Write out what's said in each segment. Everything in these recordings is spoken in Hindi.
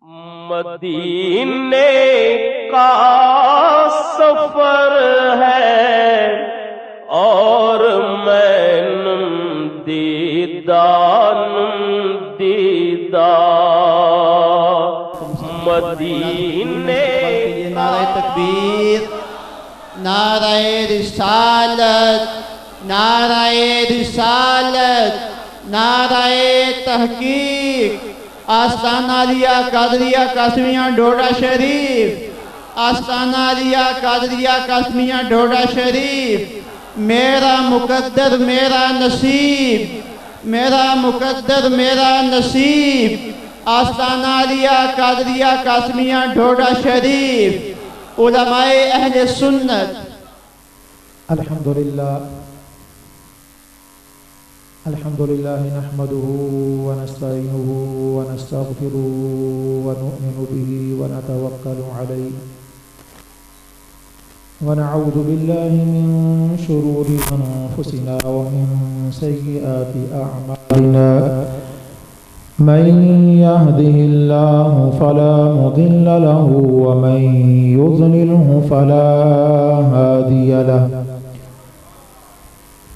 मदीने का सफर है और मैं दीदान दीदा मदीने नारे तकबीर, नारे रिसालत, नारे रिसालत, नारे तहकीक। आस्ताना लिया कादरिया कासमिया डोडा शरीफ, आस्ताना लिया कादरिया कासमिया डोडा शरीफ। मेरा मुकद्दर मेरा नसीब, मेरा मुकद्दर मेरा नसीब। आस्ताना लिया कादरिया कासमिया डोडा शरीफ। उलमाए अहले सुन्नत। अल्हम्दुलिल्लाह नहमदुहु व नस्तईनुहु व नस्तगफिरुहु व नु'मिनु बिही व नतवक्कलु अलैहि व नऊज़ु बिल्लाहि मिन शुरूरि अनफुसिना व मिन सय्यिआति अअमालिना। मन यहदिहिल्लाहु फला मुदिल्ल लहु व मन युज़लिल्हु फला हादिय लहु।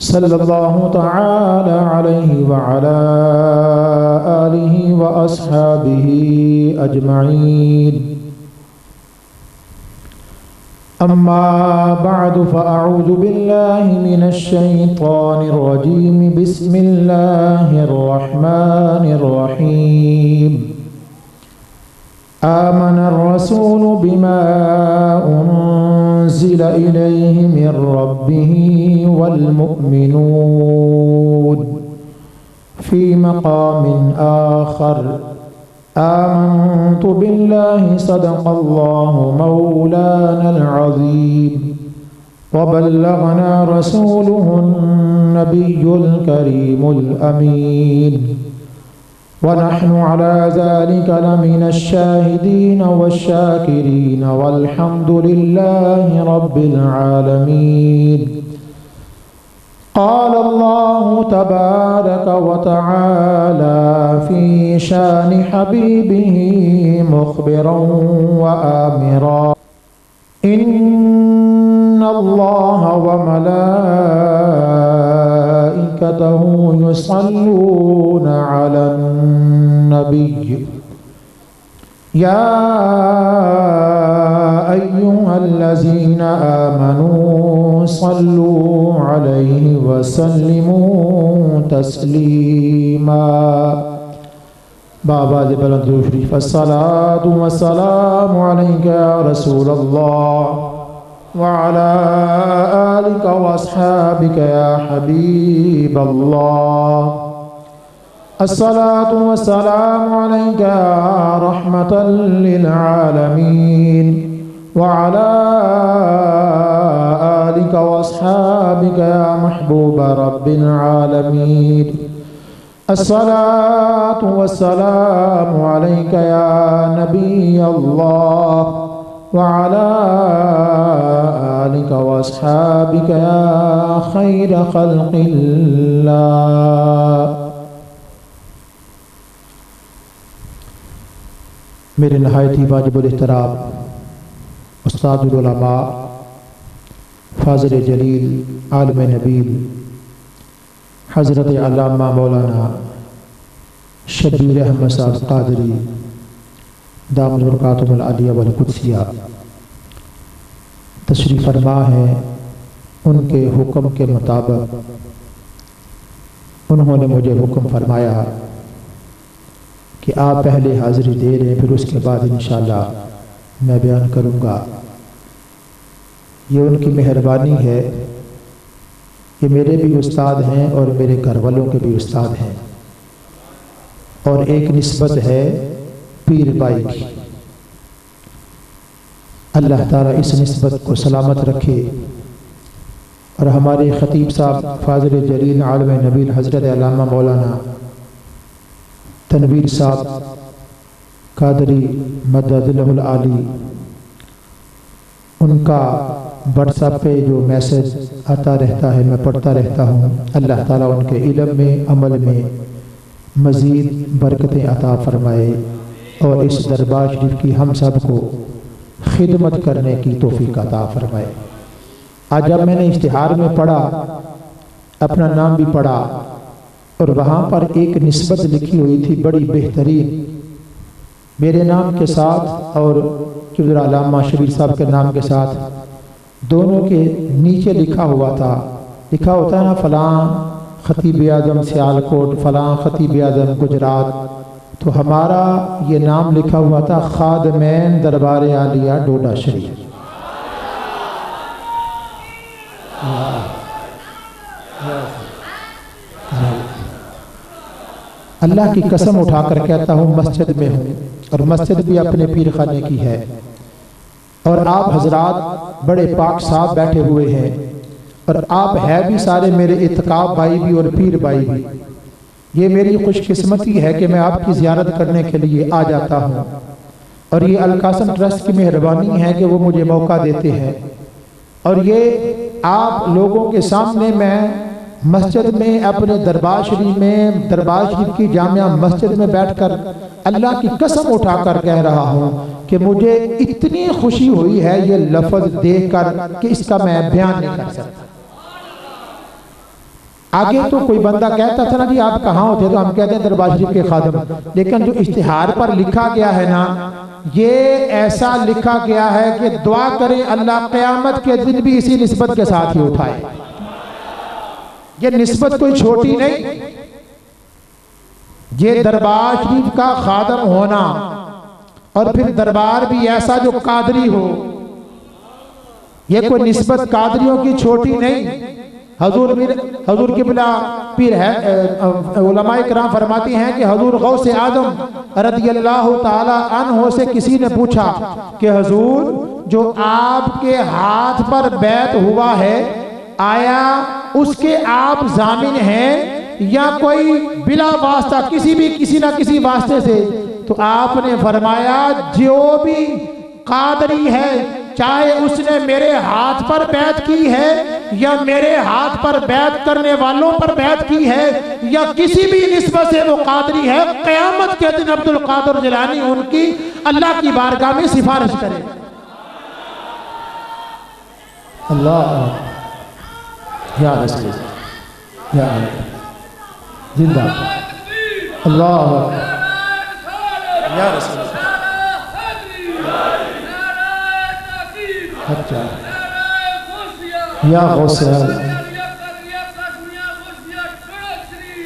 सल्लल्लाहु तआला अलैहि व अला आलिहि व अस्हाबिहि अजमईन। अम्मा बअदु फअऊज़ु बिल्लाहि मिनश शैतानिर रजीम। बिस्मिल्लाहिर रहमानिर रहीम। आमनर रसूलु बिमा उन्ज़िला इलैहि मिर रब्बिहि वल मुअ्मिनून। फ़ी मक़ामिन आख़र आमन्तु बिल्लाहि सदक़ल्लाहु मौलानल अज़ीम व बल्लगना रसूलुहुन नबियुल करीमुल अमीन व नहनु अला ज़ालिका लमिनश शाहिदीन वश्शाकिरीन वल्हम्दुलिल्लाहि रब्बिल आलमीन। क़ाल अल्लाहु तबारक व तआला फ़ी शानि हबीबिही मुख़बिरन व आमिरा। इन्नल्लाहा व मलाइकतहु युसल्लूना अलन नबी या अय्युहल्लज़ीना आमनू सल्लू अलैहि व सल्लिमू तस्लीमा। बाबाज़ बुलंद दुरूद शरीफ। अस्सलातु वस्सलामु अलैका या रसूलल्लाह व अला आलिका व अस्हाबिका या हबीबल्लाह। अस्सलातु वस्सलामु अलैका या रहमतल लिल आलमीन व अला आलिका व अस्हाबिका या महबूब रब्बिल आलमीन। अस्सलातु वस्सलामु अलैका या नबी अल्लाह व अला आलिका व अस्हाबिका या खैर खल्क़िल्लाह। मेरे नहायती वाजिबुल एहतराम उस्तादुल उलमा फाज़िल जलील आलिम नबील हज़रत अल्लामा मौलाना शब्बीर अहमद साहब क़ादरी दामत बरकातुहुल आलिया वल कुद्सिया तशरीफ़ फरमा है। उनके हुक्म के मुताबिक उन्होंने मुझे हुक्म फरमाया कि आप पहले हाज़िरी दे रहे हैं, फिर उसके बाद इंशाअल्लाह मैं बयान करूँगा। ये उनकी मेहरबानी है कि मेरे भी उस्ताद हैं और मेरे घर वालों के भी उस्ताद हैं। और एक निस्बत है पीर बाई की। अल्लाह ताला इस निस्बत को सलामत रखे और हमारे ख़तीब साहब फाज़िल जलील आलम नबील हज़रत अल्लामा मौलाना तनवीर साहब कादरी मददुल आली, उनका व्हाट्सएप पे जो मैसेज आता रहता है मैं पढ़ता रहता हूँ। अल्लाह ताला उनके इल्म में अमल में मज़ीद बरकतें अता फरमाए और इस दरबार शरीफ की हम सब को खिदमत करने की तौफीक अता फरमाए। आज जब मैंने इश्तिहार में पढ़ा, अपना नाम भी पढ़ा और वहाँ पर एक निस्बत लिखी हुई थी बड़ी बेहतरीन, मेरे नाम के साथ और चौधरी अल्लामा शबीर साहब के नाम के साथ दोनों के नीचे लिखा हुआ था। लिखा होता है ना, फ़लाँ ख़तीब आज़म सियालकोट, फ़लाँ ख़तीब आज़म गुजरात। तो हमारा ये नाम लिखा हुआ था खादमैन दरबार आलिया डोडा शरीफ। अल्लाह की कसम उठाकर कहता हूँ मस्जिद में हूँ और मस्जिद भी अपने पीर खाने की है और आप हजरात बड़े पाक साहब बैठे हुए हैं और आप है भी सारे मेरे इत्काब भाई भी और पीर भाई भी। ये मेरी खुशकिस्मती है कि मैं आपकी ज़ियारत करने के लिए आ जाता हूँ और ये अलकासम ट्रस्ट की मेहरबानी है कि वो मुझे मौका देते हैं। और ये आप लोगों के सामने मैं मस्जिद में अपने दरबार शरीफ में, दरबार शरीफ की जामिया मस्जिद में बैठकर अल्लाह की कसम उठाकर कह रहा हूँ कि मुझे इतनी खुशी हुई है ये लफ्ज़ देखकर कि इसका मैं बयान नहीं कर सकता। आगे तो कोई बंदा कहता था ना जी आप कहाँ होते, तो हम कहते हैं दरबार शरीफ के खादम, लेकिन जो इश्तिहार पर लिखा गया है ना, ये ऐसा लिखा गया है कि दुआ करें अल्लाह क़यामत के दिन भी इसी निस्बत के साथ ही उठाए। ये निस्बत कोई छोटी नहीं, ये दरबार शरीफ का खादम होना और फिर दरबार भी ऐसा जो कादरी हो, ये कोई निस्बत कादरियों की छोटी नहीं। हजूर किबला पीर है, उलमाए किराम फरमाती हैं कि हजूर गौसे आदम रज़ियल्लाहु ताला अन्हो से किसी ने पूछा कि हजूर जो आपके हाथ पर बैत हुआ है, आया उसके आप जामिन हैं या कोई बिला वास्ता किसी ना किसी वास्ते से? तो आपने फरमाया जो भी कादरी है, चाहे उसने मेरे हाथ पर बैत की है या मेरे हाथ पर बैत करने वालों पर बैत की है या किसी भी निस्बत से वो कादरी है, क़यामत के दिन अब्दुल कादिर जिलानी उनकी अल्लाह की बारगाह में सिफारिश करे। अल्लाह या रसूल या जिंदा अल्लाह या रसूल या गौसे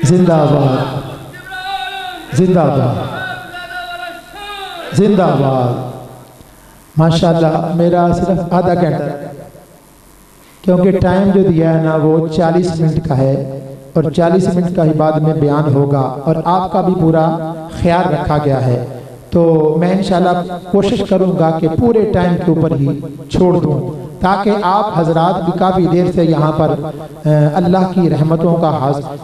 जिंदाबाद जिंदाबाद जिंदाबाद। माशाल्लाह मेरा सिर्फ आधा घंटा, क्योंकि टाइम जो दिया है ना वो 40 मिनट का है और 40 मिनट का ही बाद में बयान होगा और आपका भी पूरा ख्याल रखा गया है। तो मैं इंशाल्लाह कोशिश करूंगा कि पूरे टाइम के ऊपर ही छोड़ दूं ताकि आप हजरात भी काफ़ी देर से यहाँ पर अल्लाह की रहमतों का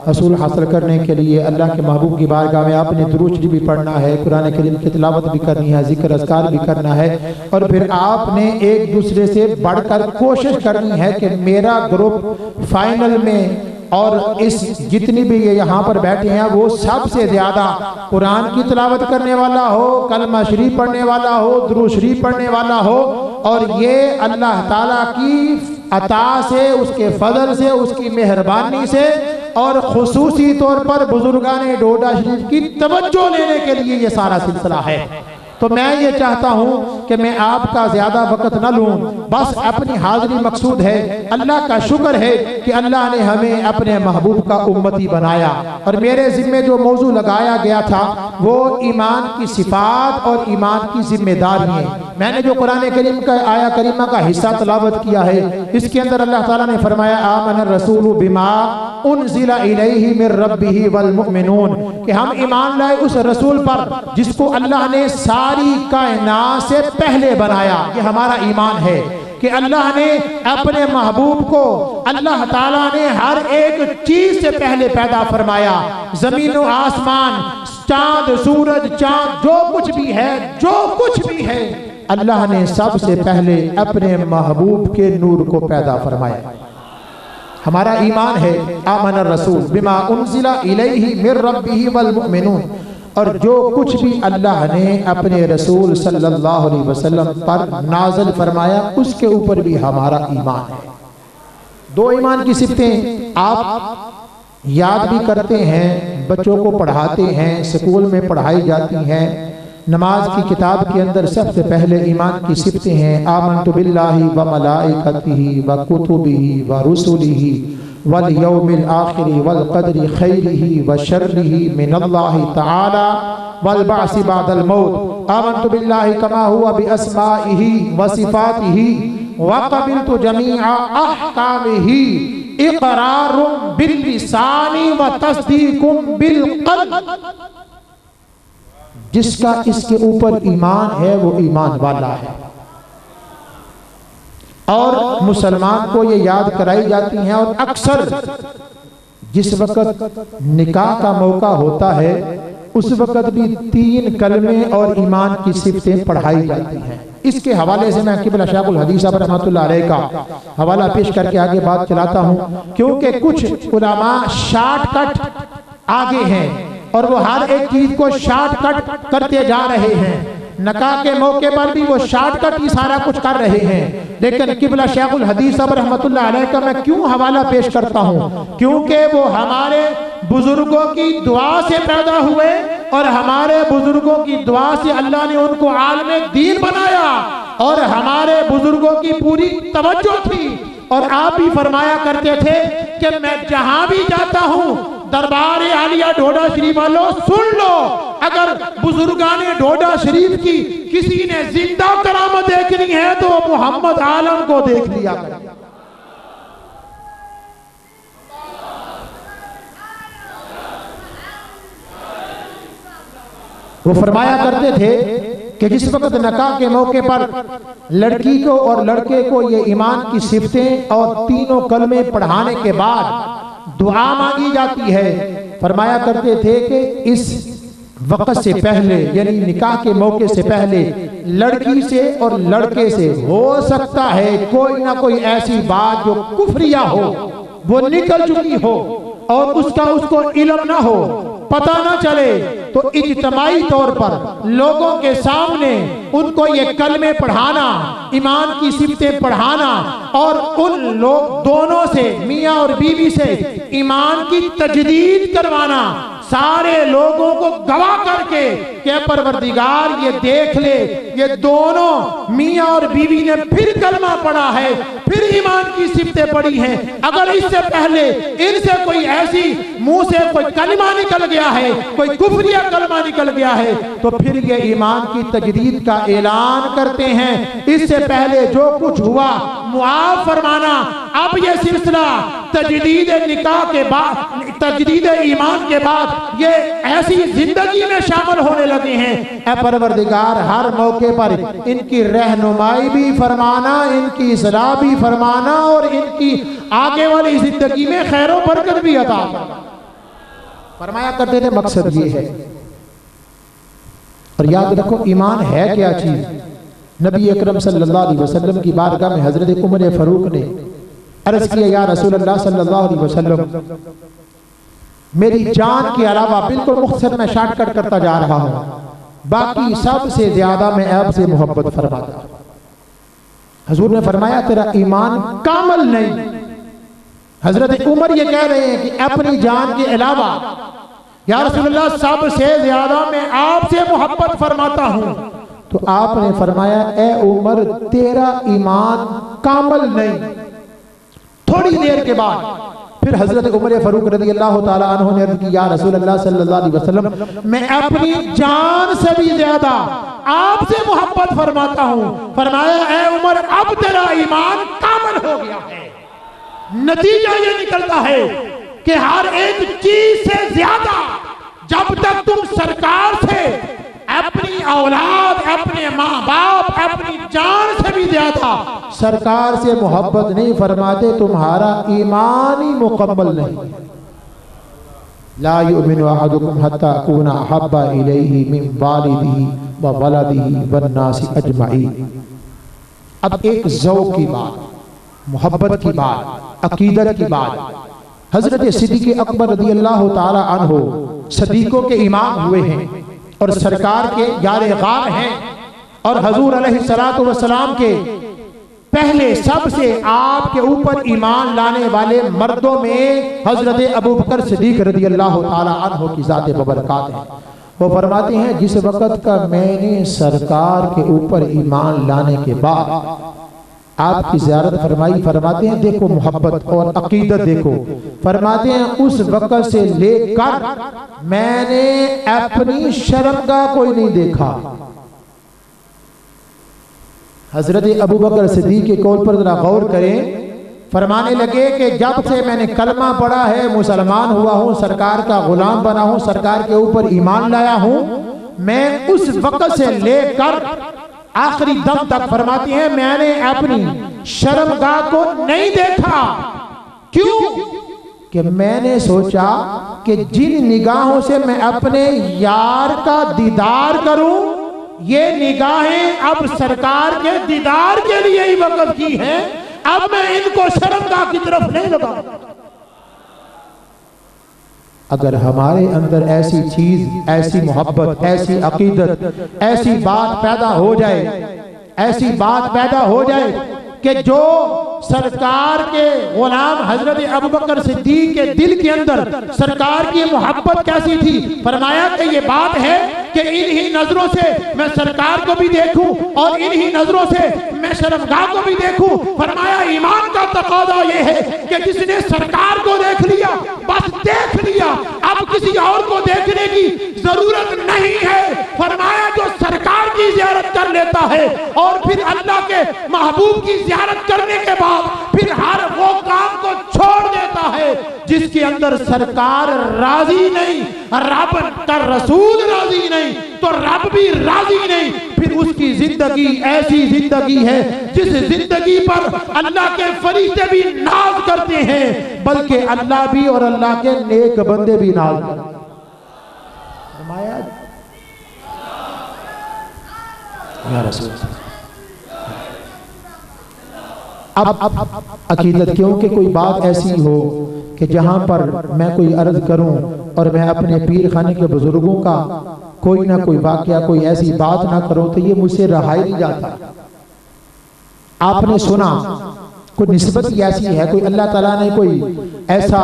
हसूल हासिल करने के लिए अल्लाह के महबूब की बारगाह में आपने दुरूद भी पढ़ना है, कुरान करीम की तिलावत भी करनी है, जिक्र अस्कार भी करना है और फिर आपने एक दूसरे से बढ़कर कोशिश करनी है कि मेरा ग्रुप फाइनल में और इस जितनी भी ये यहाँ पर बैठे हैं वो सबसे ज़्यादा कुरान की तिलावत करने वाला हो, कलमा शरीफ पढ़ने वाला हो, दुरूद शरीफ पढ़ने वाला हो और ये अल्लाह ताला की अता से, उसके फजल से, उसकी मेहरबानी से और खुसूसी तौर पर बुजुर्गान डोडा शरीफ की तवज्जो लेने के लिए ये सारा सिलसिला है। तो मैं ये चाहता हूँ कि मैं आपका ज़्यादा वक्त न लूँ, बस अपनी हाज़िरी मकसूद है। अल्लाह का शुक्र है कि अल्लाह ने हमें अपने महबूब का उम्मती बनाया और मेरे ज़िम्मे जो मौजू लगाया गया था वो ईमान की सिफात और ईमान की जिम्मेदारी है। मैंने जो कुरान करीम का आया करीमा का हिस्सा तलावत किया है, इसके अंदर अल्लाह ताला ने फरमाया आमन रसूल बिमा उनज़िला इलैहि मिर रब्बिही वल मुमिनून, कि हम ईमान लाए उस रसूल पर जिसको अल्लाह ने सारी कायनात से पहले बनाया। ये हमारा ईमान है कि अल्लाह ने अपने महबूब को, अल्लाह ताला ने हर एक चीज से पहले पैदा फरमाया। जमीन और आसमान, चांद सूरज चांद, जो कुछ भी है अल्लाह ने सबसे पहले अपने महबूब के नूर को पैदा फरमाया। हमारा ईमान है आमन रसूल बिमा उनज़िला इलैहि मिर रब्बिही वल मुमिनून, और जो कुछ भी अल्लाह ने अपने रसूल सल्लल्लाहु अलैहि वसल्लम पर नाज़िल फरमाया उसके ऊपर भी हमारा ईमान है। दो ईमान की सिफतें आप याद भी करते हैं, बच्चों को पढ़ाते हैं, स्कूल में पढ़ाई जाती हैं। नमाज की किताब के अंदर सबसे पहले ईमान की सिफतें हैं आमनतु बिल्लाहि व मलाइकतिही व कुतुबिही व रुसुलिही वल यौमिल आखिरी वल क़द्रि खैरिही व शर्रिही मिनल्लाहि तआला वल बअसी बअदल मौत। आमनतु बिल्लाहि कमा हुवा बिअस्माइही व सिफातिही व क़बिलतु जमीअ अहकामिही इक़रारुम बिल लिसानी व तस्दीकुम बिल क़ल्ब। जिसका इसके ऊपर ईमान है वो ईमान वाला है। और मुसलमान को ये याद कराई जाती हैं, और अक्सर जिस वक़्त निकाह का मौका होता है उस वक़्त भी 3 कलमे और ईमान की सिफतें पढ़ाई जाती हैं। इसके हवाले से मैं क़िबला शेखुल हदीस साहब रहमतुल्लाह अलैह का हवाला पेश करके आगे बात चलाता हूँ, क्योंकि कुछ उलमा शॉर्टकट आगे हैं और वो हर एक चीज को शॉर्टकट करते जा रहे हैं। नकाह के मौके पर भी वो शॉर्टकट ही सारा कुछ कर रहे हैं। लेकिन क़िबला शेखुल हदीस साहब रहमतुल्लाह अलैह का मैं क्यों हवाला पेश करता हूँ, क्योंकि वो हमारे बुजुर्गों की दुआ से पैदा हुए और हमारे बुजुर्गों की दुआ से अल्लाह ने उनको आलमे दीन बनाया, और हमारे बुजुर्गों की पूरी तवज्जो थी। और आप भी फरमाया करते थे कि मैं जहां भी जाता हूं दरबार आलिया ढोडा शरीफ वालों सुन लो, अगर बुजुर्गाने ढोडा शरीफ की किसी ने जिंदा करामत देखनी है तो मोहम्मद आलम को देख लिया करें। वो फरमाया करते थे कि जिस वक्त नकाह के मौके पर लड़की को और लड़के को ये ईमान की सिफतें और 3 कलमे पढ़ाने के बाद दुआ मांगी जाती है, फरमाया करते थे कि इस वक्त से पहले यानी निकाह के मौके से पहले लड़की से और लड़के से हो सकता है कोई ना कोई ऐसी बात जो कुफरिया हो, वो निकल चुकी हो और उसका उसको इल्म ना हो, पता ना चले, तो इज्तिमाई तौर पर लोगों के सामने उनको ये कलमे पढ़ाना, ईमान की सिफतें पढ़ाना और उन लोग दोनों से, मियाँ और बीवी से ईमान की तजदीद करवाना, सारे लोगों को गवाह करके कि परवरदिगार ये देख ले, ये दोनों मियाँ और बीवी ने फिर कलमा पढ़ा है, फिर ईमान की सिफतें पढ़ी हैं। अगर इससे पहले इनसे कोई ऐसी मुंह से कोई कलमा निकल गया है, कोई कुफरिया कलमा निकल गया है, तो फिर ये ईमान की तजदीद का ऐलान करते हैं। इससे पहले जो कुछ हुआ मुआफ फरमाना। अब ये सिलसिला तजदीद निकाह के बाद, तजदीद ईमान के बाद ये ऐसी जिंदगी में शामिल होने लगे हैं। ऐ परवरदिगार हर मौके पर इनकी रहनुमाई भी फरमाना, इनकी इस्लाह भी फरमाना और इनकी आगे वाली जिंदगी में खैरो बरकत भी अता फरमाया करते थे। मकसद ये है, और याद रखो ईमान है क्या चीज। नबी अकरम सल्लल्लाहु अलैहि वसल्लम की बारगाह में हजरत उमर फारूक ने अर्ज किया, या रसूल अल्लाह सल्लल्लाहु अलैहि वसल्लम, मेरी जान के अलावा, बिल्कुल मुख्तसर में शॉर्टकट करता जा रहा हूं, बाकी सबसे ज्यादा मैं आपसे मोहब्बत फरमाता। हजूर ने फरमाया तेरा ईमान कामल नहीं। हजरत उमर ये कह रहे हैं कि अपनी जान के अलावा या रसूलुल्लाह सबसे ज्यादा मैं आपसे मोहब्बत फरमाता हूं। तो आपने फरमाया ए उमर तेरा ईमान कामल नहीं। थोड़ी देर के बाद फिर हजरत उमर फारूक रज़ी अल्लाह ताला अन्हु ने अर्ज़ की, या रसूल अल्लाह सल्लल्लाहु अलैहि वसल्लम, मैं अपनी जान से भी ज्यादा आपसे मोहब्बत फरमाता हूं। फरमाया ए उमर अब तेरा ईमान कामल हो गया है। नतीजा ये निकलता है कि हर एक चीज से ज्यादा जब तक तुम सरकार से अपनी औलाद, अपने माँ बाप, अपनी जान से भी ज्यादा सरकार से मोहब्बत नहीं फरमाते, तुम्हारा ईमान ही मुकम्मल नहीं। ला युमिनु अहदुकुम हत्ता अकूना अहब्बा इलैहि मिन वालिदिही व वलदिही वन्नासी अजमईन। अब एक ज़ौक़ की बात, मोहब्बत की बात, अकीदत की बात। हजरत सिद्दीक़ अकबर रज़ियल्लाहु ताला अन्हु सदीकों के इमाम हुए हैं और सरकार के यारे गार हैं और हजूर अलैहिस्सलातु वस्सलाम के पहले सबसे आपके ऊपर ईमान लाने वाले मर्दों में हजरत अबू बकर सिद्दीक़ रज़ियल्लाहु ताला अन्हु की ज़ात बबरकात है। वो फरमाते हैं जिस वक़्त का मैंने सरकार के ऊपर ईमान लाने के बाद आपकी ज़ियारत फरमाई, फरमाते हैं देखो मोहब्बत और अकीदत देखो, फरमाते हैं उस वक़्त से लेकर मैंने अपनी शर्मगाह कोई नहीं देखा। हजरत अबू बकर सिद्दीक़ के कौल पर जरा गौर करें। फरमाने लगे कि जब से मैंने कलमा पढ़ा है, मुसलमान हुआ हूँ, सरकार का गुलाम बना हूँ, सरकार के ऊपर ईमान लाया हूँ, मैं उस वक़्त से लेकर आखिरी दम तक फरमाती हैं मैंने अपनी शर्मगाह को नहीं देखा। क्यों? कि मैंने सोचा कि जिन निगाहों से मैं अपने यार का दीदार करूं, ये निगाहें अब सरकार के दीदार के लिए ही वक़्फ़ की हैं, अब मैं इनको शर्मगाह की तरफ नहीं लगा। अगर हमारे अंदर ऐसी चीज, ऐसी मोहब्बत, ऐसी अकीदत, ऐसी बात पैदा हो जाए, ऐसी बात पैदा हो जाए कि जो सरकार के गुलाम हजरत अबू बकर सिद्दीक़ के दिल के अंदर सरकार की मोहब्बत कैसी थी, फरमाया कि ये बात है कि इन्हीं नजरों से मैं सरकार को भी देखूं और इन्हीं नजरों से मैं शर्मगाह को भी देखूं। फरमाया ईमान का तकादा ये है कि जिसने सरकार को देख लिया बस देख लिया, अब किसी और को देखने की जरूरत नहीं है। फरमाया जो सरकार की ज़ियारत कर लेता है और फिर अल्लाह के महबूब की ज़ियारत करने के बाद फिर हर वो काम को छोड़ देता है जिसके अंदर सरकार राजी नहीं, रब का रसूल राजी नहीं, तो रब भी राजी नहीं, फिर उसकी जिंदगी ऐसी जिंदगी है जिस जिंदगी पर अल्लाह के फरिश्ते भी नाज करते हैं, बल्कि अल्लाह भी और अल्लाह के नेक बंदे भी नाज करते हैं। फरमाया या रसूल। अब अकीदत, क्योंकि कोई बात ऐसी हो कि जहाँ पर मैं कोई अर्ज करूं और मैं अपने पीर खाने के बुजुर्गों का कोई ना कोई वाकया, कोई ऐसी बात ना करूं तो ये मुझसे रहा ही नहीं जाता। आपने सुना कोई निस्बत ही ऐसी है, कोई अल्लाह ताला ने कोई ऐसा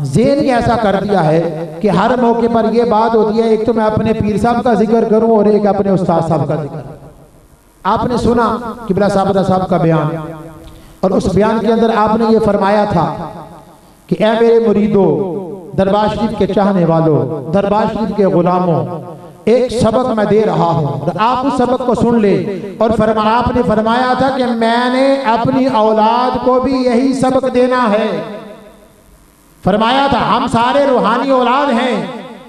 ज़ेन ही ऐसा कर दिया है कि हर मौके पर यह बात होती है, एक तो मैं अपने पीर साहब का जिक्र करूं और एक अपने उस्ताद साहब का जिक्र। आपने सुना किबला साहब का बयान, और उस बयान के अंदर आपने ये फरमाया था कि ऐ मेरे मुरीदों, दरबार शरीफ के चाहने वालों, दरबार शरीफ के गुलामों, एक सबक मैं दे रहा हूं, आप उस सबक को सुन ले। और आपने फरमाया था कि मैंने अपनी औलाद को भी यही सबक देना है। फरमाया था हम सारे रूहानी औलाद हैं,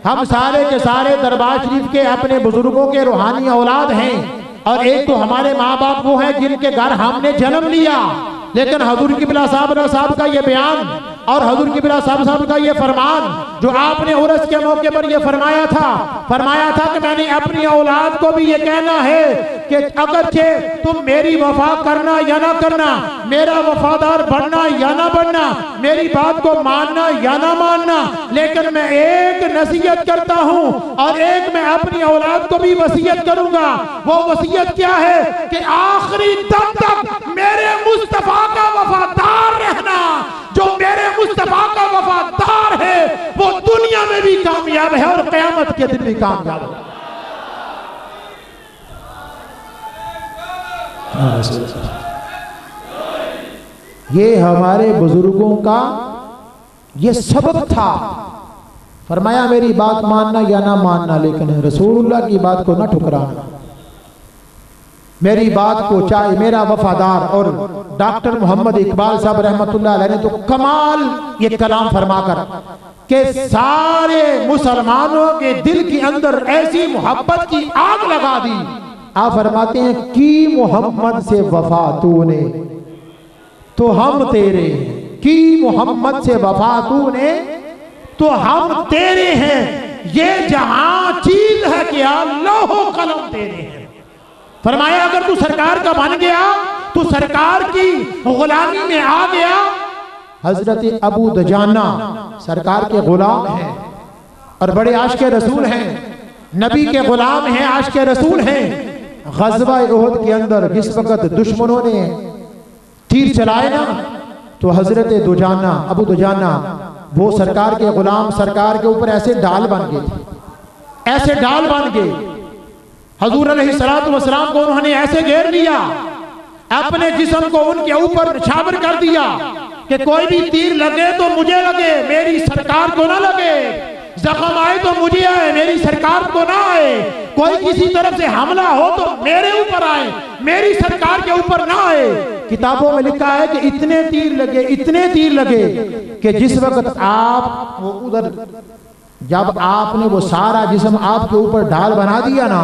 हम सारे के सारे दरबार शरीफ के अपने बुजुर्गों के रूहानी औलाद हैं, और एक तो हमारे माँ बाप वो हैं जिनके घर हमने जन्म लिया। लेकिन हजूर किबला साहब का ये बयान और हजूर किबला साहब का ये फरमान जो आपने उर्स के मौके पर ये फरमाया था कि मैंने अपनी औलाद को भी ये कहना है कि अगरचे तुम मेरी वफा करना या ना करना, मेरा वफादार बनना या ना बनना, मेरी बात को मानना या ना मानना, लेकिन मैं एक नसीहत करता हूँ और एक मैं अपनी औलाद को भी वसीयत करूंगा। वो वसीयत क्या है कि आखिरी दम तक मेरे मुस्तफा का वफादार रहना। जो मेरे मुस्तफा का वफादार है वो दुनिया में भी कामयाब है और क़यामत के दिन भी कामयाब है। ये हमारे बुजुर्गों का ये सबक था। फरमाया मेरी बात मानना या ना मानना, लेकिन रसूलुल्लाह की बात को ना ठुकराना। मेरी बात को चाहे मेरा वफादार और डॉक्टर मोहम्मद इकबाल साहब रहमतुल्लाह अलैह ने तो कमाल ये कलाम फरमाकर कि सारे मुसलमानों के दिल के अंदर ऐसी मोहब्बत की आग लगा दी। आप फरमाते हैं कि मोहम्मद से वफा तूने तो हम तेरे, कि मोहम्मद से वफा तूने तो हम तेरे हैं, ये जहां चीज है क्या लौहो कलम तेरे हैं। फरमाया अगर तू सरकार का बन गया, तू सरकार की गुलामी में आ गया। हजरत अबू दजाना सरकार के गुलाम हैं और बड़े आशिक़ रसूल हैं, नबी के गुलाम हैं, आशिक़ रसूल हैं। ग़ज़वा उहद के अंदर जिस वक़्त दुश्मनों ने तीर चलाए ना, तो हजरत दुजाना, अबू दुजाना वो सरकार के गुलाम सरकार के ऊपर ऐसे ढाल बन गए थे, ऐसे ढाल बन गए। हजूर अलैहिस्सलातु वस्सलाम को उन्होंने ऐसे घेर लिया, अपने जिस्म को उनके ऊपर निछावर कर दिया कि कोई भी तीर लगे तो मुझे लगे, मेरी सरकार को ना लगे। जख्म आए तो मुझे आए, मेरी सरकार को ना आए। कोई किसी तरफ से हमला हो तो मेरे ऊपर आए, मेरी सरकार के ऊपर ना आए। किताबों में लिखा है कि इतने तीर लगे, इतने तीर लगे कि जिस वक्त आप वो उधर, जब आपने वो सारा जिस्म आपके ऊपर ढाल बना दिया ना,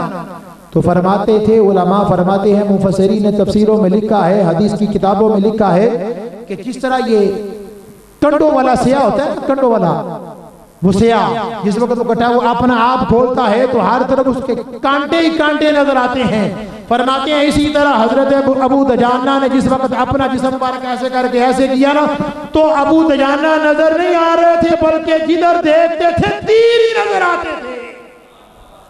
तो फरमाते थे उलमा, फरमाते हैं मुफस्सिरीन ने तफसीरों में लिखा है, हदीस की किताबों में लिखा है कि जिस तरह ये कंडों वाला सिया होता है, कंडों वाला वो सिया जिस वक्त वो कटा वो अपना आप खोलता है तो हर तरफ उसके कांटे ही कांटे नजर आते हैं। फरमाते हैं इसी तरह हजरत अबू दजाना ने जिस वक्त अपना जिस्म मुबारक ऐसे करके ऐसे किया ना, तो अबू दजाना नजर नहीं आ रहे थे, बल्कि जिधर देखते थे तीर ही नजर आते थे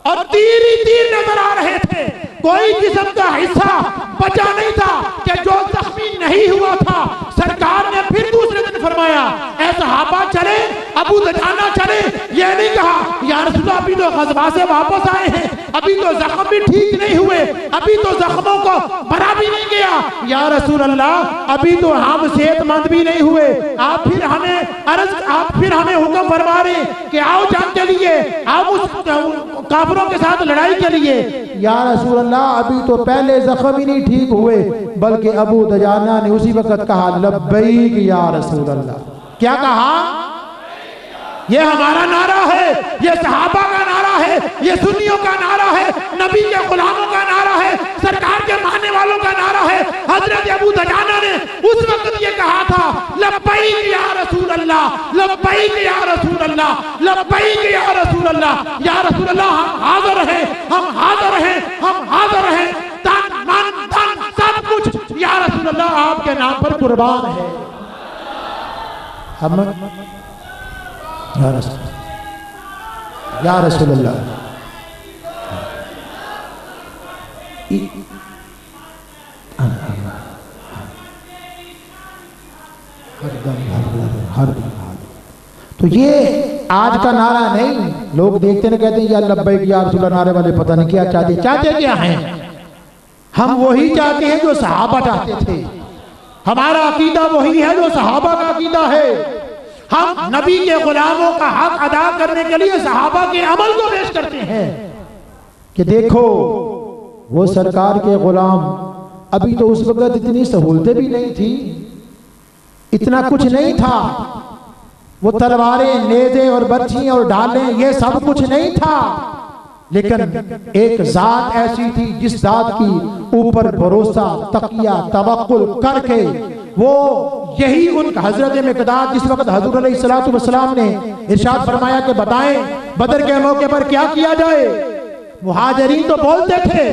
और तीर ही तीर नजर आ रहे थे। कोई जिस्म का हिस्सा बचा नहीं था कि जो जख्मी नहीं हुआ था। सरकार ने फिर दूसरे दिन फरमाया ऐ सहाबा चले, अबू दजाना चले। ये नहीं कहा या रसूलल्लाह अभी तो ग़ज़वा से वापस आए हैं, अभी तो जख्म भी ठीक नहीं हुए, अभी तो जख्मों को भरा भी नहीं गया। या रसूल अल्लाह अभी तो हम सेहतमंद भी नहीं हुए, आप फिर हमें हुक्म फरमा रहे कि आओ जंग के लिए, आओ उस काफिरों के साथ लड़ाई के लिए। या रसूल अल्लाह अभी तो पहले जख्म ही नहीं ठीक हुए, बल्कि अबू दजाना ने उसी वक्त कहा लब्बैक या रसूल अल्लाह। क्या कहा? ये हमारा नारा है, ये सहाबा का नारा है, ये सुन्नियों का नारा है, नबी के गुलामों का नारा है, सरकार के मानने वालों का नारा है। हजरत अबू दजाना ने उस वक्त ये कहा था लब्बैक या रसूल अल्लाह, लब्बैक या रसूल अल्लाह, लब्बैक या रसूल अल्लाह। या रसूल अल्लाह हम हाजिर हैं, हम हाजिर हैं, हम हाजिर हैं, तन मन धन सब कुछ या रसूल अल्लाह आपके नाम पर कुर्बान है। हम या रसूल अल्लाह हर तो ये आज का नारा नहीं। लोग देखते ना कहते हैं या लब्बैक या रसूल अल्लाह, नारे वाले पता नहीं क्या चाहते, चाहते क्या हैं? हम वही चाहते हैं जो सहाबा चाहते थे। हमारा अकीदा वही है जो सहाबा का अकीदा है। हम नबी के गुलामों का हक अदा करने के लिए सहाबा के अमल को पेश करते हैं कि देखो वो सरकार के गुलाम, अभी तो उस वक्त इतनी सहूलतें भी नहीं थी, इतना कुछ नहीं था, वो तलवारें, नेज़े और बर्छियां और ढालें ये सब कुछ नहीं था, लेकिन एक जात ऐसी थी जिस जात की ऊपर भरोसा, तकिया, तवक्कुल करके वो यही उन हजरत मिक़दाद जिस वक्त हजूर अलैहिस्सलातु वस्सलाम ने इरशाद फरमाया कि बताएं बदर के मौके पर क्या किया जाए। मुहाजिरीन तो बोलते थे,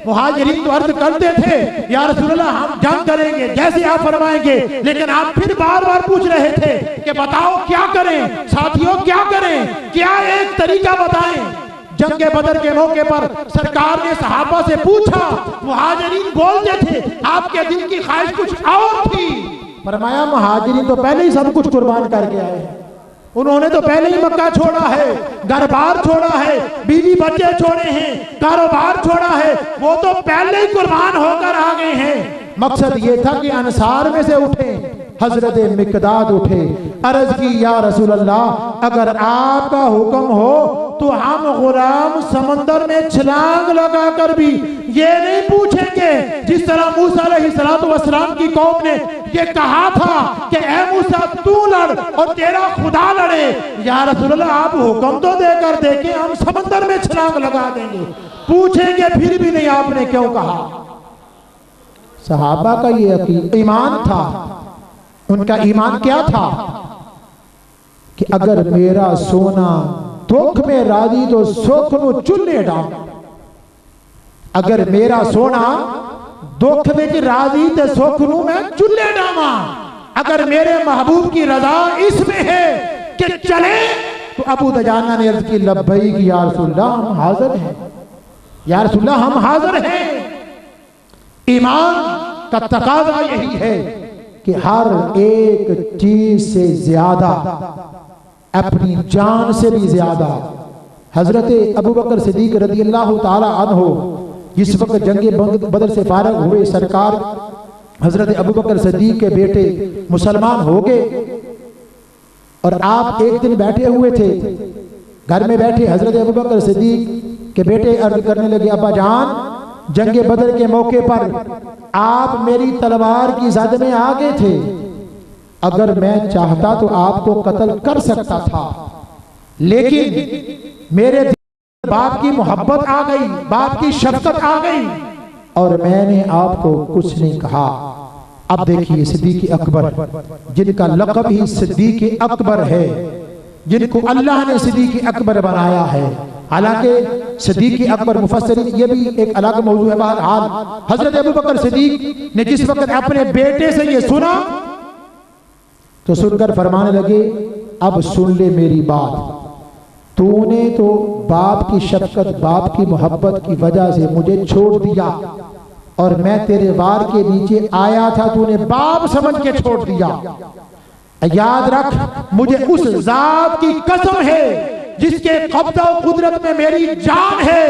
मुहाजिरीन तो अर्ज करते थे या रसूल अल्लाह हम जंग करेंगे जैसे आप फरमाएंगे, लेकिन आप फिर बार बार पूछ रहे थे कि बताओ क्या करें साथियों, क्या करें, क्या एक तरीका बताएं। जंगे बदर के मौके पर सरकार ने सहाबा से पूछा, मुहाजिरीन बोलते थे आपके दिल की ख्वाहिश कुछ और थी। फरमाया मुहाजिरीन तो पहले ही सब कुछ कुर्बान करके आए हैं, उन्होंने तो पहले ही मक्का छोड़ा है, घर बार छोड़ा है, बीवी बच्चे छोड़े हैं, कारोबार छोड़ा है, वो तो पहले ही कुर्बान होकर आ गए हैं। मकसद ये था कि अंसार में से उठे, हजरत मिक़दाद उठे, अर्ज की या रसूल अल्लाह अगर आपका हुक्म हो तो हम गुलाम समंदर में छलांग लगाकर भी ये नहीं पूछेंगे, जिस तरह मूसा अलैहिस्सलाम की कौम ने ये कहा था कि ए मूसा तू लड़ और तेरा खुदा लड़े। या रसूलल्लाह आप हुक्म तो देकर देखें, हम समंदर में छलांग लगा देंगे। पूछेंगे फिर भी नहीं आपने क्यों कहा। सहाबा का ये ईमान था। उनका ईमान क्या था कि अगर मेरा सोना दुख में राजी तो सुख नु चुल्ले डाल। अगर मेरा सोना दुख में राजी तो सुख नु मैं चुल्ले डावा। अगर मेरे महबूब की रजा इसमें है कि चले, तो अबू दजाना ने अर्ज की लब्बैक या रसूलल्लाह हम हाजिर हैं, या रसूलल्लाह हम हाजिर हैं। ईमान का तकाजा यही है कि हर एक चीज से ज्यादा, अपनी जान से भी ज्यादा। हजरत अबू बकर सिद्दीक रज़ियल्लाहु ताला अन्हु जिस वक्त जंगे बदर से फारग हुए, सरकार हजरत अबू बकर सिद्दीक के बेटे मुसलमान हो गए। और आप एक दिन बैठे हुए थे, घर में बैठे हजरत अबू बकर सिद्दीक के बेटे अर्ज करने लगे, अब्बा जान जंगे बदर के मौके पर आप मेरी तलवार की जद में आ गए थे। अगर मैं चाहता तो आपको कत्ल कर सकता था, लेकिन मेरे दिल में बाप की मोहब्बत आ गई, बाप की शफकत आ गई और मैंने आपको कुछ नहीं कहा। अब देखिए सिद्दीक अकबर, जिनका लक़ब ही सिद्दीक अकबर है, जिनको अल्लाह ने सिद्दीक अकबर बनाया है। हालांकि सिद्दीक अकबर मुफस्सिरीन, ये भी एक अलग मौजू है। बहरहाल हजरत अबू बकर सिद्दीक ने जिस वक्त अपने बेटे से ये सुना तो सुनकर फरमाने लगे, अब सुन ले मेरी बात, तूने तो बाप की शफकत, बाप की मोहब्बत की वजह से मुझे छोड़ दिया और मैं तेरे वार के नीचे आया था, तूने बाप समझ के छोड़ दिया। याद रख, मुझे उस जात की कसम है जिसके कब्जा और कुदरत में मेरी जान है,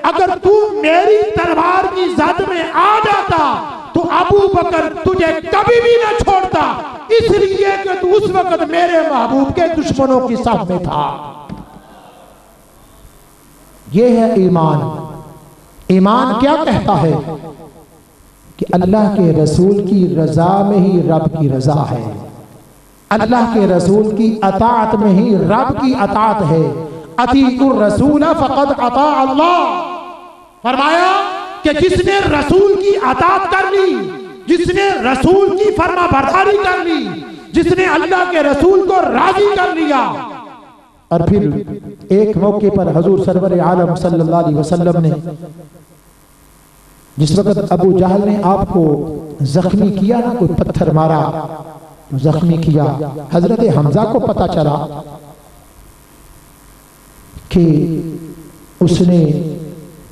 अगर तू मेरी तलवार की जद में आ जाता तो अबू बकर तुझे कभी भी न छोड़ता, इसलिए कि तू उस वक्त मेरे महबूब के दुश्मनों की साथ में था। यह है ईमान। ईमान क्या कहता है कि अल्लाह के रसूल की रजा में ही रब की रजा है, अल्लाह के रसूल की अताअत में ही रब की अताअत है। अतीउर रसूल फक़द अता अल्लाह। फरमाया कि जिसने रसूल की अताअत कर ली, जिसने रसूल की फरमा बरदारी कर ली, जिसने अल्लाह के रसूल को राजी कर लिया। और फिर एक मौके पर हजूर सरवर आलम सल्लल्लाहु अलैहि वसल्लम ने जिस वक्त अबू जहल ने आपको जख्मी किया ना, कोई पत्थर मारा तो जख्मी किया, हजरत हमजा को पता चला कि उसने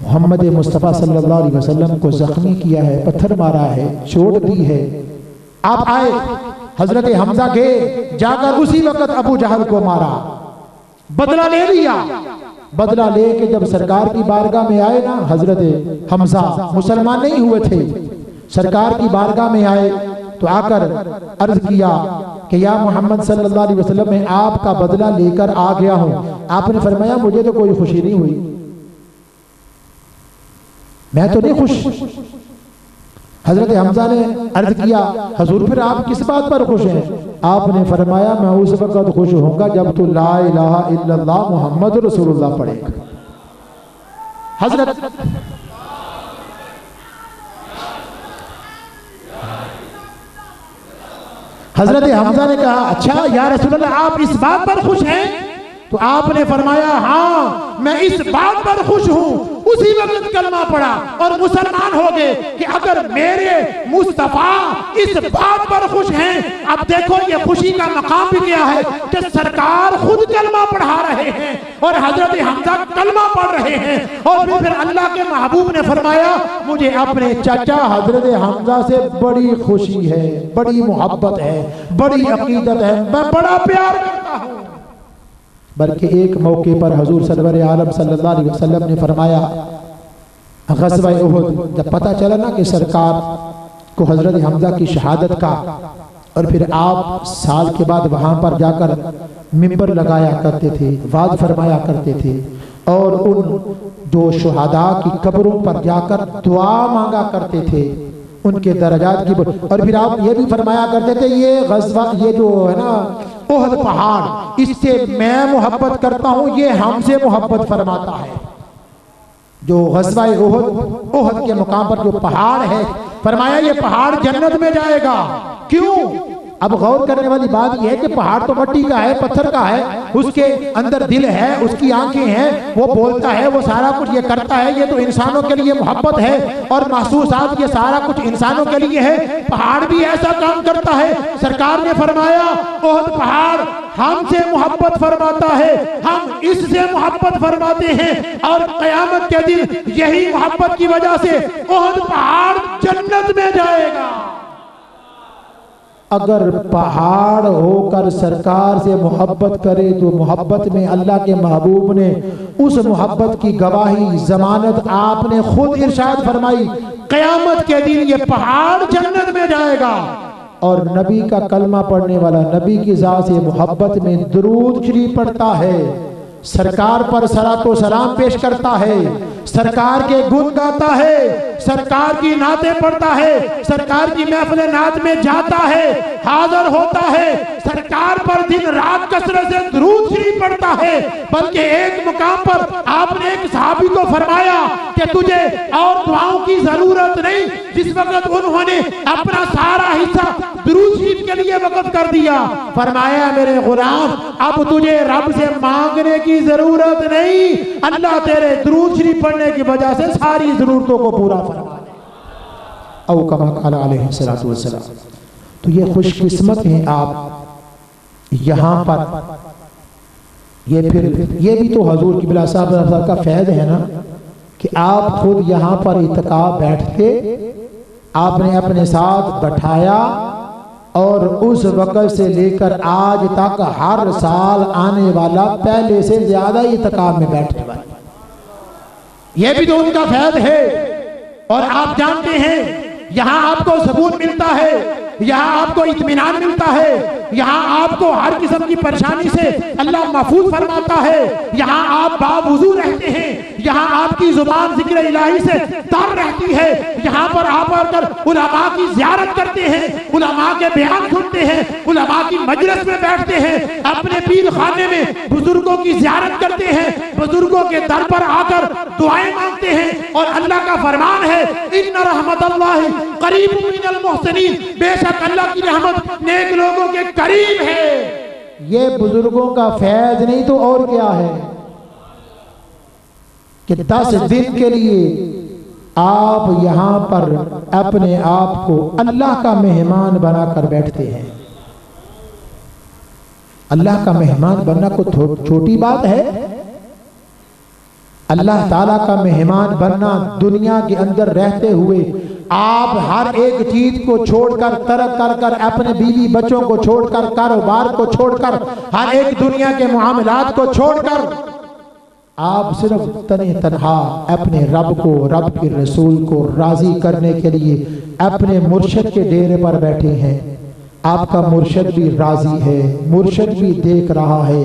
मोहम्मद मुस्तफ़ा सल्लल्लाहु अलैहि वसल्लम को जख्मी किया है, पत्थर मारा है, चोट दी है। आप आए, हजरत हमजा गए, जाकर उसी वक्त अबू जहल को मारा, बदला ले लिया। बदला लेके जब सरकार की बारगाह में आए ना, हजरत हमजा मुसलमान नहीं हुए थे, सरकार की बारगाह में आए तो आकर अर्ज किया कि या मोहम्मद सल्लल्लाहु अलैहि वसल्लम, मैं आपका बदला लेकर आ गया हूं। आपने फरमाया मुझे तो कोई खुशी नहीं हुई, मैं तो नहीं खुश। हजरत हमजा ने अर्ज किया, हजूर फिर आप किस बात पर खुश हैं? आपने फरमाया मैं उस वक्त खुश होऊंगा जब तो ला इलाहा इल्लल्लाह मुहम्मद रसूलुल्लाह पढ़ेगा। हजरत हमजा ने कहा, अच्छा या रसूलल्लाह आप इस बात पर खुश हैं? तो आपने फरमाया हाँ मैं इस बात पर खुश हूं। उसी वक्त कलमा पड़ा और मुसलमान हो गए कि अगर मेरे मुस्तफा इस बात पर खुश हैं, अब देखो ये खुशी का मकाम भी क्या है कि सरकार खुद कलमा पढ़ा रहे हैं और हजरत हमजा कलमा पढ़ रहे हैं। और फिर अल्लाह के महबूब ने फरमाया मुझे अपने चाचा हजरत हमजा से बड़ी खुशी है, बड़ी मोहब्बत है, बड़ी अकीदत है, मैं बड़ा प्यार करता हूं। बल्कि एक मौके पर हजूर सरवर आलम सल्लल्लाहु अलैहि वसल्लम ने फरमाया, ग़ज़वा उहुद जब पता चला ना कि सरकार को हजरत हमजा की शहादत का और फिर आप साल के बाद वहाँ पर जाकर मिंबर लगाया करते थे, वाज फरमाया करते थे और उन जो शुहदा की कब्रों पर जाकर दुआ मांगा करते थे, उनके दर्जात की। और फिर आप ये भी फरमाया करते थे ये गज़वा, ये जो है ना ओहद पहाड़, इससे मैं मोहब्बत करता हूँ, ये हमसे मोहब्बत फरमाता है। जो गज़वा ओहद के मुकाम पर जो पहाड़ है, फरमाया ये पहाड़ जन्नत में जाएगा। क्यों? अब गौर करने वाली बात यह है कि पहाड़ तो मिट्टी का है, पत्थर का है, उसके अंदर दिल है, उसकी आंखें हैं, वो बोलता है, वो सारा कुछ ये करता है, ये तो इंसानों के लिए मोहब्बत है और महसूसात, ये सारा कुछ इंसानों के लिए है। पहाड़ भी ऐसा काम करता है। सरकार ने फरमाया ओहद पहाड़ हमसे मोहब्बत फरमाता है, हम इससे मोहब्बत फरमाते हैं और क़यामत के दिन यही मोहब्बत की वजह से ओहद पहाड़ जन्नत में जाएगा। अगर पहाड़ होकर सरकार से मोहब्बत करे तो मोहब्बत में अल्लाह के महबूब ने उस मोहब्बत की गवाही, जमानत आपने खुद इरशाद फरमाई, क़यामत के दिन ये पहाड़ जन्नत में जाएगा। और नबी का कलमा पढ़ने वाला, नबी की ज़ात से मोहब्बत में दुरूद शरीफ पढ़ता है, सरकार पर सलातो सलाम पेश करता है, सरकार के गुण गाता है, सरकार की नातें पढ़ता है, सरकार की महफिल नात में जाता है, हाजिर होता है, सरकार पर दिन रात कसरत से दुरूद शरीफ पढ़ता है। बल्कि एक मुकाम पर आपने एक सहाबी को फरमाया कि तुझे और दुआओं की जरूरत नहीं, जिस वक्त उन्होंने अपना सारा हिस्सा दुरूद शरीफ के लिए वक़्फ कर दिया। फरमाया मेरे गुलाम, अब तुझे रब से मांगने की जरूरत नहीं, अल्लाह तेरे दुरूद शरीफ पढ़ने की वजह से सारी जरूरतों को पूरा फरमा दे। औ कमा क़ाल अलैहिस्सलातु वस्सलाम। तो ये खुशकिस्मत हैं आप यहाँ पर। ये फिर ये भी तो हजूर क़िबला साहब का फैज़ है ना कि आप खुद यहाँ पर इत्काफ़ बैठ के आपने अपने साथ बैठाया और उस वक़्त से लेकर आज तक हर साल आने वाला पहले से ज्यादा इत्काफ़ में बैठने वाला, यह भी तो उनका फैज़ है। और आप जानते हैं यहाँ आपको सुकून मिलता है, यहाँ आपको इत्मीनान मिलता है, यहाँ आपको हर किस्म की परेशानी से अल्लाह महफूज फरमाता है, यहाँ आप बावुज़ू रहते हैं, यहाँ आपकी जुबान जिक्र इलाही से तर रहती है, यहाँ पर आप आकर उलमा की ज़ियारत करते हैं, उलमा के बयान सुनते हैं, उलमा की मजलिस में बैठते हैं, अपने पीर खाने में बुजुर्गों की ज़ियारत करते हैं, बुजुर्गों के दर पर आकर दुआएं मांगते हैं। और अल्लाह का फरमान है इन्ना रहमतल्लाहि करीबुम मिनल मुहसिनीन, बेशक अल्लाह की रहमत नेक लोगों के करीब है। ये बुजुर्गों का फैज नहीं तो और क्या है कि 10 दिन के लिए आप यहाँ पर अपने आप को अल्लाह का मेहमान बनाकर बैठते हैं। अल्लाह का मेहमान बनना कोई छोटी बात है। अल्लाह ताला का मेहमान बनना, दुनिया के अंदर रहते हुए आप हर एक चीज को छोड़कर, तरक कर कर, अपने बीवी बच्चों को छोड़कर, कारोबार को छोड़कर, हर एक दुनिया के मामलात को छोड़कर आप सिर्फ तने तनहा अपने रब को, रब के रसूल को राजी करने के लिए अपने मुर्शिद के डेरे पर बैठे हैं। आपका मुर्शिद भी राजी है, मुर्शिद भी देख रहा है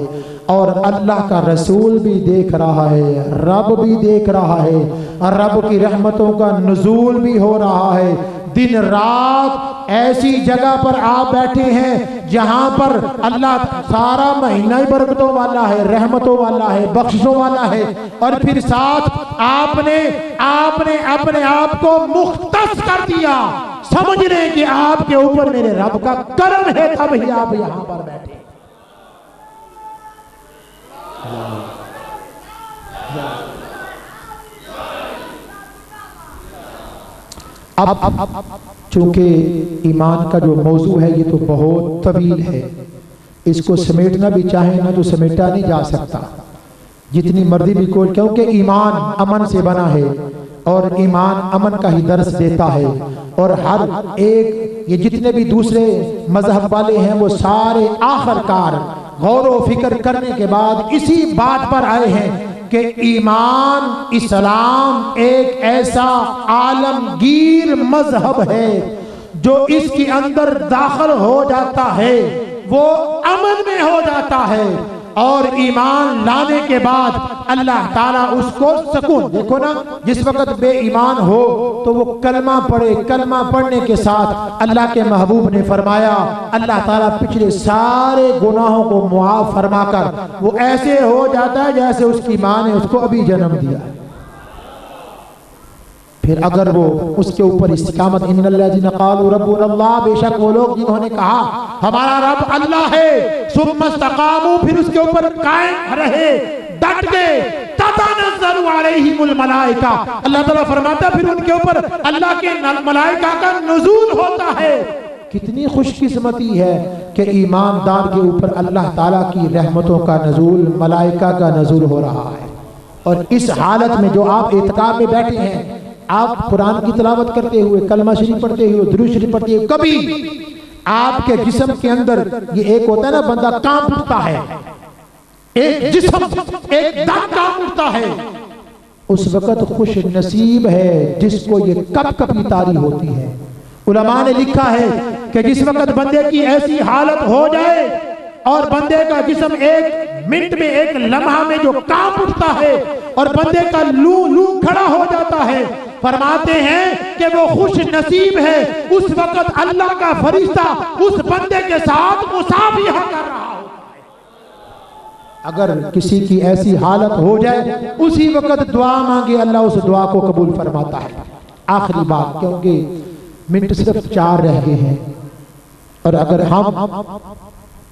और अल्लाह का रसूल भी देख रहा है, रब भी देख रहा है और रब की रहमतों का नुज़ूल भी हो रहा है। दिन रात ऐसी जगह पर आप बैठे हैं जहां पर अल्लाह सारा महीना ही बरकतों वाला है, रहमतों वाला है, बख्शिशों वाला है। और फिर साथ आपने अपने आप को मुख्तस कर दिया, समझ रहे कि आपके ऊपर मेरे रब का करम है, तब ही आप यहां पर बैठे। अब चूंकि ईमान का जो मौजू है ये तो बहुत तवील है, इसको समेटना भी चाहे ना तो समेटा नहीं जा सकता, जितनी मर्जी भी कोई, क्योंकि ईमान अमन से बना है और ईमान अमन का ही दर्स देता है। और हर एक ये जितने भी दूसरे मजहब वाले हैं वो सारे आखिरकार गौर व फिक्र करने के बाद इसी बात पर आए हैं कि ईमान, इस्लाम एक ऐसा आलमगीर मजहब है जो इसके अंदर दाखिल हो जाता है वो अमन में हो जाता है, और ईमान लाने के बाद अल्लाह ताला उसको सुकून। देखो ना, जिस वक्त बेईमान हो तो वो कलमा पढ़े, कलमा पढ़ने के साथ अल्लाह के महबूब ने फरमाया अल्लाह ताला पिछले सारे गुनाहों को मुआफ फरमाकर वो ऐसे हो जाता है जैसे उसकी माँ ने उसको अभी जन्म दिया। फिर अगर वो उसके ऊपर इस्तिकामत, इन्नल्लज़ीना क़ालू रब्बुनल्लाह, बेशक वो लोग जिन्होंने कहा हमारा रब अल्लाह है, सुम्मा इस्तक़ामू, फिर उसके ऊपर कायम रहे, डट गए, ततनज़्ज़लु अलैहिमुल मलाइका, अल्लाह ताला फरमाता फिर उनके ऊपर अल्लाह के मलाइका का नुज़ूल होता है। कितनी खुशकिस्मती है कि ईमानदार के ऊपर अल्लाह ताला की रहमतों का नज़ूल, मलाइका का नज़ूल हो रहा है। और इस हालत में जो आप इत्काफ में बैठे हैं, आप कुरान की तिलावत करते हुए, कलमा शरीफ पढ़ते हुए, दुरूद शरीफ पढ़ते हुए, कभी आपके जिस्म के अंदर ये एक होता है ना, बंदा कांप उठता है, एक जिस्म एकदम कांप उठता है, उस वक्त खुश नसीब है जिसको ये कपकपी तारी होती है। उलमा ने लिखा है कि जिस वक्त बंदे की ऐसी हालत हो जाए और बंदे का जिस्म एक मिनट में, एक लम्हा में जो कांप उठता है और बंदे का लू खड़ा हो जाता है, फरमाते हैं कि वो खुश नसीब है। उस वक्त अल्लाह का फरिश्ता उस बंदे के साथ मुसाफिहा कर रहा हो। अगर किसी की ऐसी हालत हो जाए उसी वक्त दुआ मांगे, अल्लाह उस दुआ को कबूल फरमाता है। आखिरी बात, क्योंकि मिनट सिर्फ 4 रह गए हैं, और अगर हम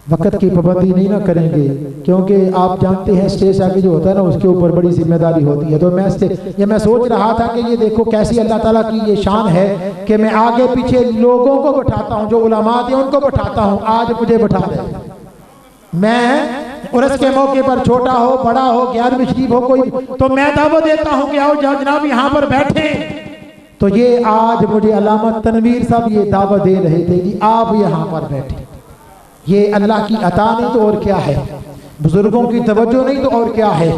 वक्त की पाबंदी नहीं ना करेंगे, क्योंकि आप जानते हैं स्टेज आगे जो होता है ना उसके ऊपर बड़ी जिम्मेदारी होती है। तो मैं सोच रहा था कि ये देखो कैसी अल्लाह ताला की ये शान है कि मैं आगे पीछे लोगों को बैठाता हूँ, जो उलमा थे उनको बैठाता हूँ, आज मुझे बैठा रहे। मैं उर्स के मौके पर छोटा हो, बड़ा हो, 11वीं शरीफ हो कोई, तो मैं दावत देता हूँ कि आओ जनाब यहाँ पर बैठे। तो ये आज मुझे अल्लामा तनवीर साहब ये दावत दे रहे थे कि आप यहाँ पर बैठे। ये अल्लाह की अता नहीं तो और क्या है, बुजुर्गों की तवज्जो नहीं तो और क्या है।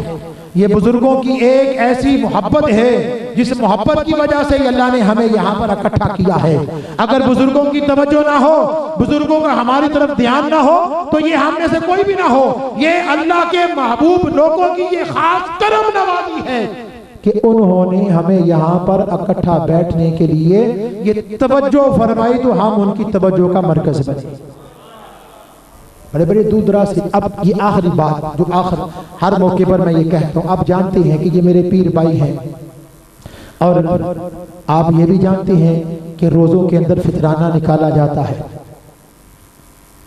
ये बुजुर्गों की एक ऐसी मोहब्बत है जिस मोहब्बत की वजह से अल्लाह ने हमें यहाँ पर इकट्ठा किया है। अगर बुजुर्गों की तवज्जो ना हो, बुजुर्गों का हमारी तरफ ध्यान ना हो, तो ये हम में से कोई भी ना हो। ये अल्लाह के महबूब लोगों की ये खास करम नवाजी है कि उन्होंने हमें यहाँ पर इकट्ठा बैठने के लिए ये तवज्जो फरमाई, तो हम उनकी तवज्जो का मरकज बने। बड़े बड़े दूर दराज से। अब ये आखिरी बात जो आखिर हर मौके पर मैं ये कहता हूँ, आप जानते हैं कि ये मेरे पीर भाई हैं, और आप ये भी जानते हैं कि रोज़ों के अंदर फितराना निकाला जाता है,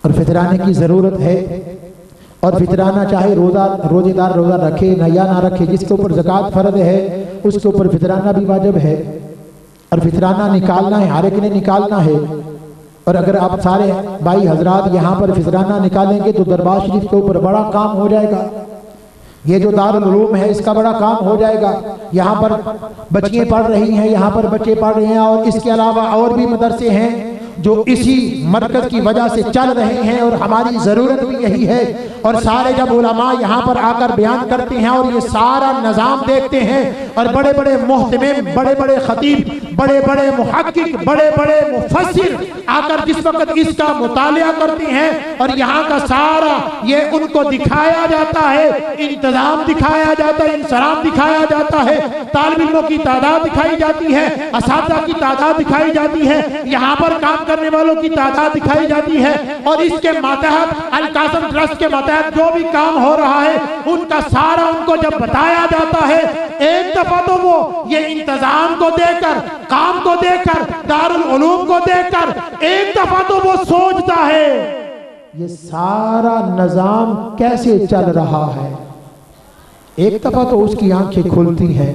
और फितराने की ज़रूरत है। और फितराना चाहे रोजेदार रोज़ा रखे ना या ना रखे, जिसके ऊपर ज़कात फ़र्ज़ है उसके ऊपर फितराना भी वाजिब है, और फितराना निकालना है, हर एक ने निकालना है। और अगर आप सारे भाई हजरात यहाँ पर फितराना निकालेंगे तो दरबार शरीफ के ऊपर बड़ा काम हो जाएगा। ये जो दारुल उलूम है इसका बड़ा काम हो जाएगा। यहाँ पर बच्चियाँ पढ़ रही हैं, यहाँ पर बच्चे पढ़ रहे हैं, और इसके अलावा और भी मदरसे हैं जो इसी मरकज की वजह से चल रहे हैं, और हमारी ज़रूरत भी यही है। और सारे जब उलमा यहाँ पर आकर बयान करते हैं और ये सारा निज़ाम देखते हैं, और बड़े बड़े मुहतमिम, बड़े बड़े खतीब, बड़े बड़े मुहक्किक, बड़े बड़े मुफस्सिर आकर जिस वक्त इसका मुतालिया करते हैं, और यहाँ का सारा ये उनको दिखाया जाता है, इंतजाम दिखाया जाता है, इंसराम दिखाया जाता है, तालिब इल्मों की तादाद दिखाई जाती है, असातिज़ा की तादाद दिखाई जाती है, यहाँ पर काम करने वालों की तादाद दिखाई जाती है, और इसके मातहत अल कासिम ट्रस्ट के मातहत जो भी काम हो रहा है उनका सारा उनको जब बताया जाता है, एक दफा तो वो ये इंतजाम को देखकर, काम को देखकर, दारुल उलूम को देखकर एक दफा तो वो सोचता है ये सारा निजाम कैसे चल रहा है। एक दफा तो उसकी आंखें खुलती हैं,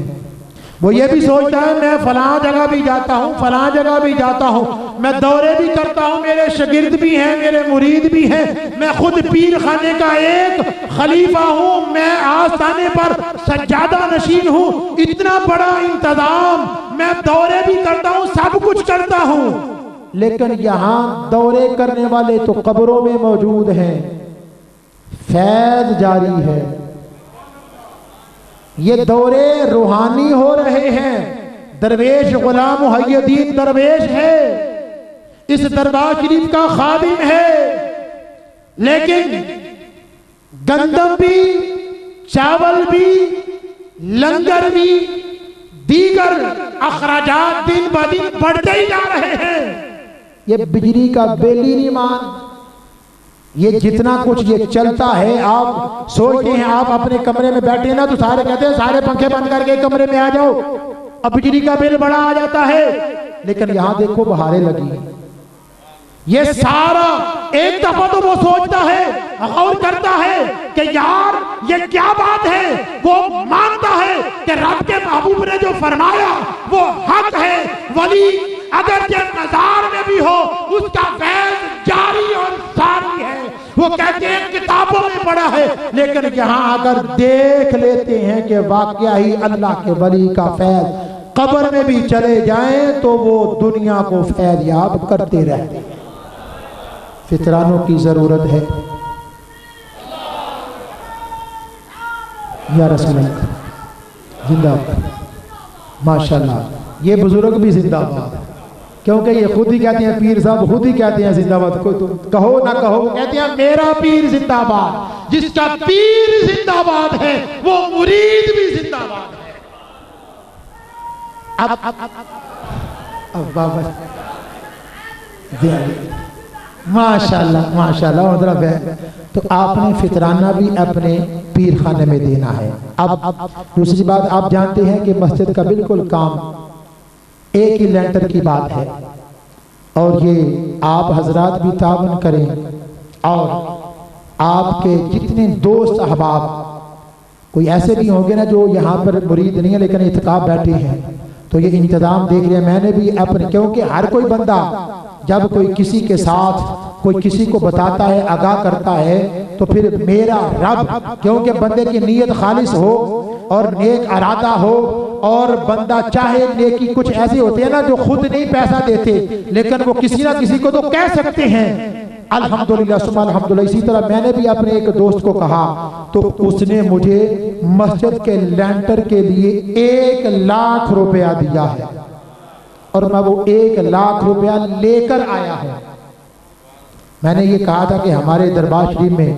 वो ये भी सोचता है मैं फलां जगह भी जाता हूँ, फलां जगह भी जाता हूँ, मैं दौरे भी करता हूँ, मेरे शागिर्द भी हैं, मेरे मुरीद भी हैं, मैं खुद पीर खाने का एक खलीफा हूँ, मैं आस्थाने पर सज्जादा नशीन हूँ, इतना बड़ा इंतजाम, मैं दौरे भी करता हूँ, सब कुछ करता हूँ। लेकिन यहाँ दौरे करने वाले तो कब्रों में मौजूद हैं, फैज़ जारी है, ये दौरे रूहानी हो रहे हैं। दरवेश गुलाम मुहय्यदीन दरवेश है, इस दरबार शरीफ का खादिम है, लेकिन गंदम भी, चावल भी, लंगर भी, दीगर अखराजात दिन ब दिन बढ़ते ही जा रहे हैं। ये बिजली का बिल ही नहीं मान, ये जितना कुछ ये चलता है, आप सोचते हैं आप अपने कमरे में बैठे ना तो सारे कहते हैं सारे पंखे बंद करके कमरे में आ जाओ, अब बिजली का बिल बड़ा आ जाता है। लेकिन यहाँ देखो बहारें लगी, ये सारा एक दफा तो वो सोचता है और करता है कि यार ये क्या बात है, वो मानता है कि रब के महबूब ने जो फरमाया वो हक है। वली अगर के मजार में भी हो उसका फैज जारी और सारी है। वो कहते हैं किताबों में पढ़ा है, लेकिन यहाँ अगर देख लेते हैं कि वाकया ही अल्लाह के वली का फैज कब्र में भी चले जाएं तो वो दुनिया को फैज याब करते रहते हैं। फितरानों की जरूरत है या रसूल जिंदाबाद, माशाल्लाह। ये बुजुर्ग भी जिंदाबाद, क्योंकि ये खुद ही कहते हैं, पीर साहब खुद ही कहते हैं जिंदाबाद, कोई तुम कहो ना कहो कहते हैं मेरा पीर जिंदाबाद। जिसका पीर जिंदाबाद है वो मुरीद भी जिंदाबाद है। अब बाबा माशाल्लाह माशाल्लाह। तो आपने फितराना भी अपने पीर खाने में देना है। अब दूसरी बात, आप जानते हैं कि मस्जिद का बिल्कुल काम एक ही लेंटर की बात है, और ये आप हजरात भी तावन करें, और आपके जितने दोस्त अहबाब, कोई ऐसे भी होंगे ना जो यहाँ पर मुरीद नहीं है लेकिन इत्काफ बैठे हैं, तो ये इंतजाम देख लिया मैंने भी अपने, क्योंकि हर कोई बंदा जब कोई किसी के साथ कोई किसी को बताता है, आगाह करता है, तो फिर मेरा रब, क्योंकि बंदे की नीयत खालिस हो और नेक इरादा हो, और बंदा चाहे नेकी, कुछ ऐसे होते हैं ना जो खुद नहीं पैसा देते लेकिन वो किसी ना किसी को तो कह सकते हैं अल्हम्दुलिल्लाह सुम्मा अल्हम्दुलिल्लाह। इसी तरह मैंने भी अपने एक दोस्त को कहा, तो उसने मुझे मस्जिद के लेंटर के लिए 1 लाख रुपया दिया है, और मैं वो 1 लाख रुपया लेकर आया हूँ। मैंने ये कहा था कि हमारे दरबार शरीफ में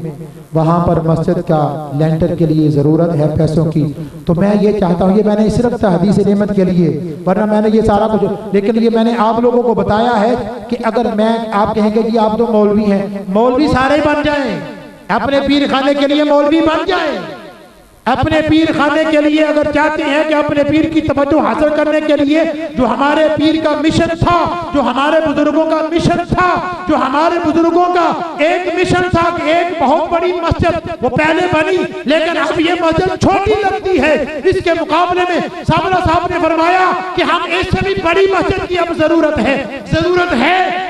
वहाँ पर मस्जिद का लेंटर के लिए ज़रूरत है पैसों की, तो मैं ये चाहता हूँ, ये मैंने सिर्फ तहदीस नेमत के लिए, वरना मैंने ये सारा कुछ, लेकिन ये मैंने आप लोगों को बताया है कि अगर मैं, आप कहेंगे कि आप तो मौलवी हैं, मौलवी सारे बन जाएं, अपने पीर खाने के लिए मौलवी बन जाएं। अपने पीर खाने के लिए अगर चाहते हैं कि अपने पीर की तवज्जो हासिल करने के लिए, जो हमारे पीर का मिशन था, जो हमारे बुजुर्गों का मिशन था, जो हमारे बुजुर्गों का एक मिशन था कि एक बहुत बड़ी मस्जिद वो पहले बनी, लेकिन अब ये मस्जिद छोटी लगती है। इसके मुकाबले में सामरा साहब ने फरमाया कि हम इससे भी बड़ी मस्जिद की अब जरूरत है।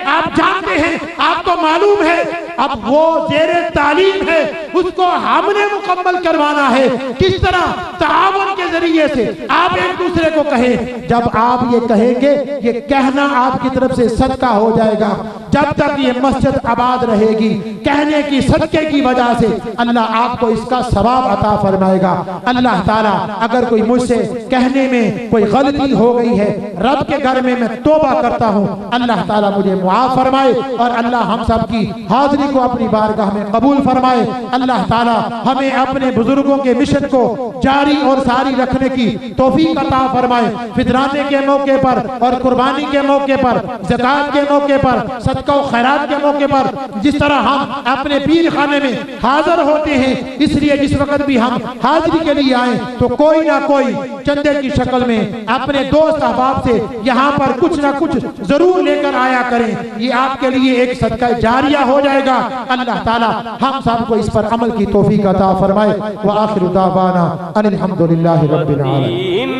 आप जानते हैं, आपको मालूम है, अब वो जेरे तालीम है, उसको हमने मुकम्मल करवाना है। किस तरह? तावन के जरिए से आप एक दूसरे को कहें। जब आप ये कहेंगे, ये कहना आपकी तरफ से सदका हो जाएगा। जब तक ये मस्जिद आबाद रहेगी, कहने की सदके की वजह से अल्लाह आपको इसका सवाब अता फरमाएगा। अल्लाह ताला, अगर कोई मुझसे कहने में कोई गलती हो गई है, रब के घर में मैं तौबा करता हूँ, अल्लाह ताला मुझे मुआफ फरमाए, और अल्लाह हम सब की हाजिरी को अपनी बारगाह में कबूल फरमाए। अल्लाह ताला हमें अपने बुजुर्गों के मिशन को जारी और सारी रखने की तौफीक अता फरमाए। फितराने के मौके पर और कुर्बानी के मौके पर, ज़कात के मौके पर, सदका और खैरात के मौके पर जिस तरह हम अपने पीर खाने में हाजिर होते हैं, इसलिए जिस वक्त भी हम हाजिरी के लिए आए तो कोई ना कोई चंदे की शक्ल में अपने दोस्त अहबाब से यहाँ पर कुछ ना कुछ जरूर लेकर आया करें। ये आपके लिए एक सदका जारिया हो जाएगा। अल्लाह ताला हम सबको इस पर अमल की तौफीक अता फरमाए। व आखिरु दावाना अल्हम्दुलिल्लाहि रब्बिल आलमीन।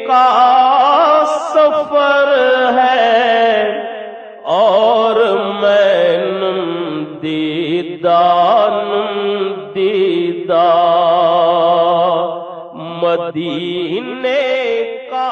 का सफर है और मैं दीदान दीदा मदीने का